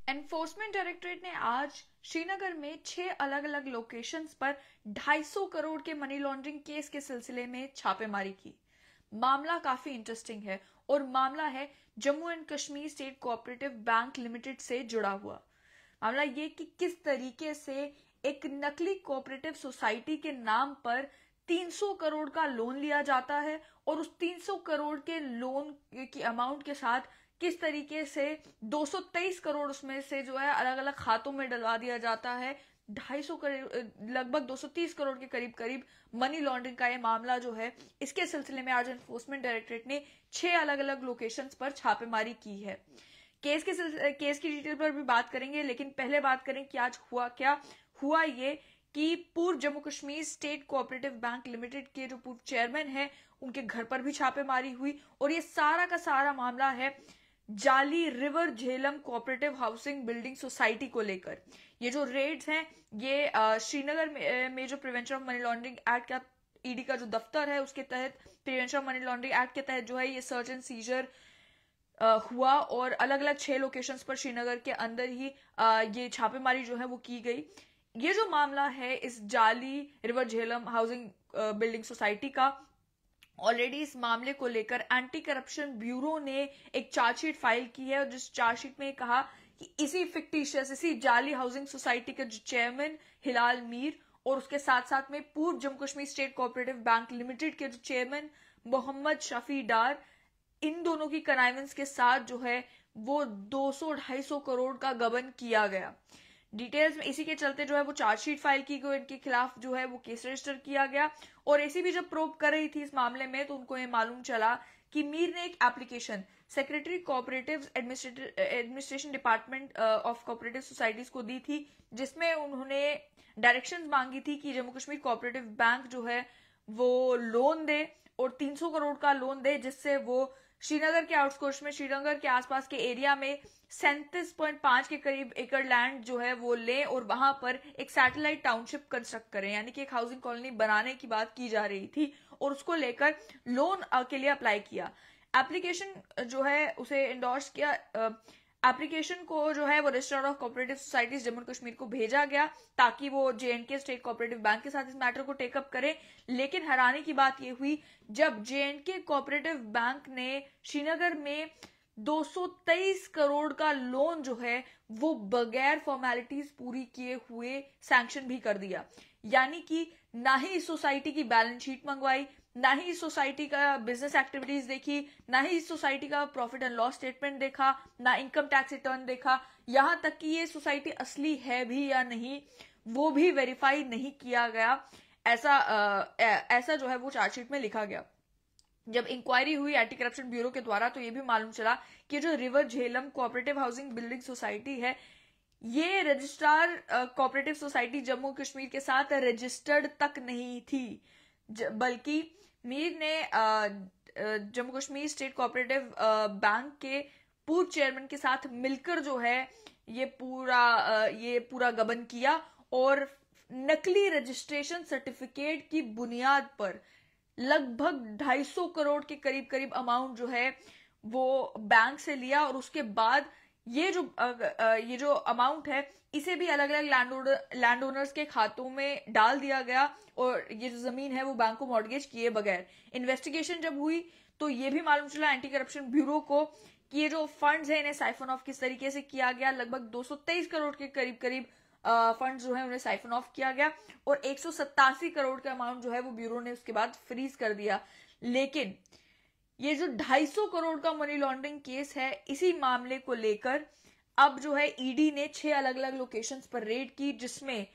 Enforcement directorate ने आज श्रीनगर में 6 अलग अलग लोकेशंस पर 250 करोड़ के मनी लॉन्ड्रिंग केस के सिलसिले में छापेमारी की। मामला काफी इंटरेस्टिंग है और मामला है Jammu and Kashmir state cooperative bank limited से जुड़ा हुआ। मामला ये कि किस तरीके से एक नकली कोऑपरेटिव सोसाइटी के नाम पर 300 करोड़ का लोन लिया जाता है और उस 300 करोड़ के लोन की अमाउंट के साथ किस तरीके से 223 करोड़ उसमें से जो है अलग अलग खातों में डलवा दिया जाता है। 250 करोड़ लगभग 230 करोड़ के करीब करीब मनी लॉन्ड्रिंग का ये मामला जो है, इसके सिलसिले में आज एनफोर्समेंट डायरेक्टरेट ने 6 अलग अलग लोकेशंस पर छापेमारी की है। केस की डिटेल पर भी बात करेंगे, लेकिन पहले बात करें कि आज हुआ क्या। हुआ ये कि पूर्व Jammu Kashmir state cooperative bank limited के जो पूर्व चेयरमैन है, उनके घर पर भी छापेमारी हुई और ये सारा का सारा मामला है जाली river Jhelum cooperative housing building society को लेकर। ये जो रेड्स हैं, ये श्रीनगर में जो prevention of money laundering act का ईडी का जो दफ्तर है, उसके तहत prevention of money laundering act के तहत जो है ये सर्च एंड सीजर हुआ और अलग अलग 6 लोकेशंस पर श्रीनगर के अंदर ही ये छापेमारी जो है वो की गई। ये जो मामला है इस जाली river Jhelum housing building society का, ऑलरेडी इस मामले को लेकर एंटी करप्शन ब्यूरो ने एक चार्जशीट फाइल की है और जिस चार्जशीट में कहा कि इसी जाली हाउसिंग सोसाइटी के जो चेयरमैन हिलाल मीर और उसके साथ साथ में पूर्व Jammu Kashmir state cooperative bank limited के जो चेयरमैन मोहम्मद शफी डार, इन दोनों की कनाइवेंस के साथ जो है वो 200-250 करोड़ का गबन किया गया। डिटेल्स में इसी के चलते जो है वो चार्जशीट फाइल की गई, इनके खिलाफ जो है वो केस रजिस्टर किया गया और एसीबी जब प्रोब कर रही थी इस मामले में तो उनको ये मालूम चला कि मीर ने एक application secretary cooperative administration department of cooperative societies को दी थी, जिसमें उन्होंने डायरेक्शंस मांगी थी कि जम्मू कश्मीर कोऑपरेटिव बैंक जो है वो लोन दे और 300 करोड़ का लोन दे, जिससे वो श्रीनगर के आउटस्कर्ट्स में, श्रीनगर के आसपास के एरिया में 37.5 के करीब एकड़ लैंड जो है वो लें और वहां पर एक सैटेलाइट टाउनशिप कंस्ट्रक्ट करें, यानी कि एक हाउसिंग कॉलोनी बनाने की बात की जा रही थी और उसको लेकर लोन के लिए अप्लाई किया। एप्लीकेशन जो है उसे इंडोर्स किया, एप्लीकेशन को जो है वो registrar of cooperative societies Jammu Kashmir को भेजा गया ताकि वो जेएंडके स्टेट कोऑपरेटिव बैंक के साथ इस मैटर को टेकअप करे। लेकिन हैरानी की बात ये हुई जब जेएंडके कोऑपरेटिव बैंक ने श्रीनगर में 223 करोड़ का लोन जो है वो बगैर फॉर्मेलिटीज पूरी किए हुए सैंक्शन भी कर दिया। यानी कि ना ही इस सोसाइटी की बैलेंस शीट मंगवाई, ना ही इस सोसाइटी का बिजनेस एक्टिविटीज देखी, ना ही इस सोसाइटी का प्रॉफिट एंड लॉस स्टेटमेंट देखा, ना इनकम टैक्स रिटर्न देखा, यहां तक कि ये सोसाइटी असली है भी या नहीं वो भी वेरीफाई नहीं किया गया। ऐसा जो है वो चार्जशीट में लिखा गया। जब इंक्वायरी हुई एंटी करप्शन ब्यूरो के द्वारा तो ये भी मालूम चला कि जो river Jhelum cooperative housing building society है, ये registrar cooperative society Jammu Kashmir के साथ रजिस्टर्ड तक नहीं थी, बल्कि मीर ने Jammu Kashmir state cooperative bank के पूर्व चेयरमैन के साथ मिलकर जो है ये पूरा गबन किया और नकली रजिस्ट्रेशन सर्टिफिकेट की बुनियाद पर लगभग 250 करोड़ के करीब करीब अमाउंट जो है वो बैंक से लिया और उसके बाद ये जो अमाउंट है इसे भी अलग अलग लैंड ओनर्स के खातों में डाल दिया गया और ये जो जमीन है वो बैंक को मॉर्गेज किए बगैर। इन्वेस्टिगेशन जब हुई तो ये भी मालूम चला एंटी करप्शन ब्यूरो को कि ये जो फंड्स है इन्हें साइफन ऑफ किस तरीके से किया गया। लगभग 223 करोड़ के करीब करीब फंड्स जो है उन्हें साइफन ऑफ किया गया और 187 करोड़ का अमाउंट जो है वो ब्यूरो ने उसके बाद फ्रीज कर दिया। लेकिन ये जो 250 करोड़ का मनी लॉन्ड्रिंग केस है, इसी मामले को लेकर अब जो है ईडी ने 6 अलग अलग लोकेशंस पर रेड की, जिसमें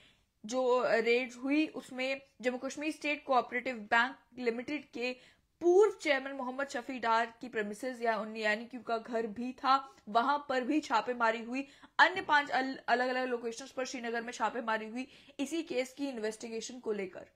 जो रेड हुई उसमें Jammu Kashmir state cooperative bank limited के पूर्व चेयरमैन मोहम्मद शफी डार की प्रेमिसेस यानी कि उनका घर भी था, वहां पर भी छापेमारी हुई। अन्य 5 अलग अलग लोकेशंस पर श्रीनगर में छापेमारी हुई इसी केस की इन्वेस्टिगेशन को लेकर।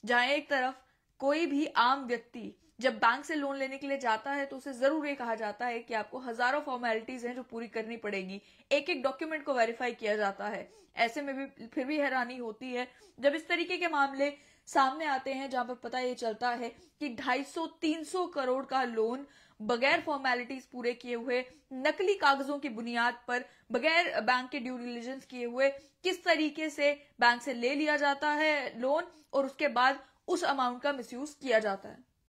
जहां एक तरफ कोई भी आम व्यक्ति जब बैंक से लोन लेने के लिए जाता है तो उसे जरूर ये कहा जाता है कि आपको हजारों फॉर्मेलिटीज हैं जो पूरी करनी पड़ेगी, एक एक डॉक्यूमेंट को वेरीफाई किया जाता है। ऐसे में भी फिर भी हैरानी होती है जब इस तरीके के मामले सामने आते हैं जहां पर पता ये चलता है कि 250-300 करोड़ का लोन बगैर फॉर्मेलिटीज पूरे किए हुए, नकली कागजों की बुनियाद पर, बगैर बैंक के ड्यू डिलिजेंस किए हुए किस तरीके से बैंक से ले लिया जाता है लोन और उसके बाद उस अमाउंट का मिसयूज किया जाता है।